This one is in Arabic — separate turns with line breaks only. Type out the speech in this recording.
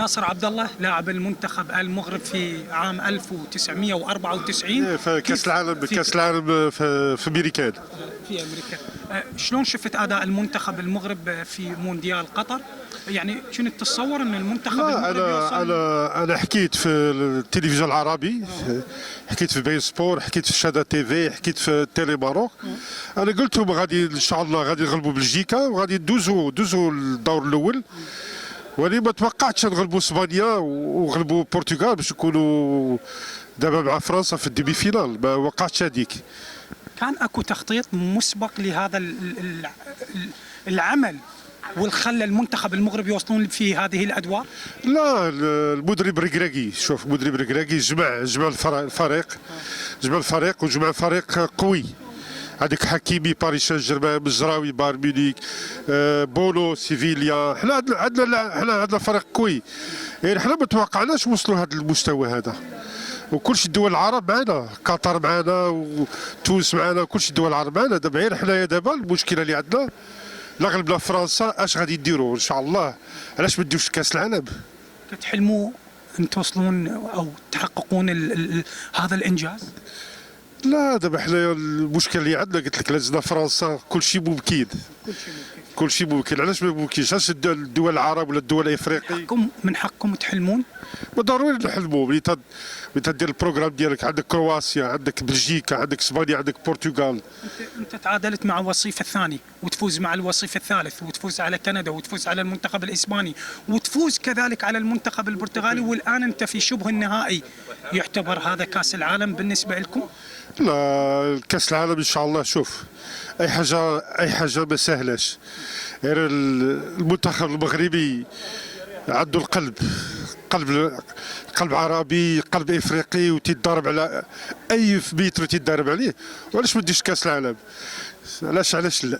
ناصر عبد الله لاعب المنتخب المغرب في عام 1994
في كاس العالم في امريكان.
في امريكا. شلون شفت اداء المنتخب المغرب في مونديال قطر؟ يعني كنت تتصور ان المنتخب المغربي يوصل؟
انا حكيت في التلفزيون العربي، حكيت في بين سبور، حكيت في شادا تي في، حكيت في تيلي ماروك. انا قلت لهم غادي ان شاء الله غادي نغلبوا بلجيكا وغادي ندوزوا الدور الاول، ولكن ما توقعتش نغلبوا اسبانيا وغلبوا البرتغال باش نكونوا دابا مع فرنسا في الديمي فينال. ما وقعتش هذيك.
كان اكو تخطيط مسبق لهذا العمل والخلى المنتخب المغربي يوصلون في هذه الادوار؟
لا، المدرب ركراكي، شوف مدرب ركراكي جمع الفريق وجمع فريق قوي. عندك حكيمي باريس سان جيرمان، مزراوي بايرن ميونخ، بونو سيفيليا. حنا عندنا فريق قوي. يعني حنا ما توقعناش نوصلوا لهذا المستوى هذا. وكلشي الدول العرب معنا، قطر معنا وتونس معنا، كلشي الدول العرب معنا. دابا غير حنايا دابا المشكله اللي عندنا لا غلبنا فرنسا اش غادي نديروا ان شاء الله؟ علاش ما نديروش كاس العالم؟
كتحلموا ان توصلون او تحققون هذا الانجاز؟
لا، دابا حنايا المشكل اللي عندنا قلت لك لازمنا فرنسا. كلشي ممكن، كلشي ممكن. علاش ما ممكنش؟ علاش الدول العرب ولا الدول الافريقيه
من حقكم تحلمون؟
ما ضروري نحلموا. ملي تدير البروغرام ديالك، عندك كرواتيا، عندك بلجيكا، عندك اسبانيا، عندك البرتغال.
انت تعادلت مع الوصيف الثاني وتفوز مع الوصيف الثالث، وتفوز على كندا، وتفوز على المنتخب الاسباني، وتفوز كذلك على المنتخب البرتغالي، والان انت في شبه النهائي. يعتبر هذا كاس العالم بالنسبه لكم؟
لا، كاس العالم ان شاء الله. شوف، اي حاجه ما سهلاش. غير المنتخب المغربي عنده قلب عربي، قلب افريقي، وتيضارب على اي متر تيضارب عليه. وعلاش ما ديرش كاس العالم؟ علاش لا؟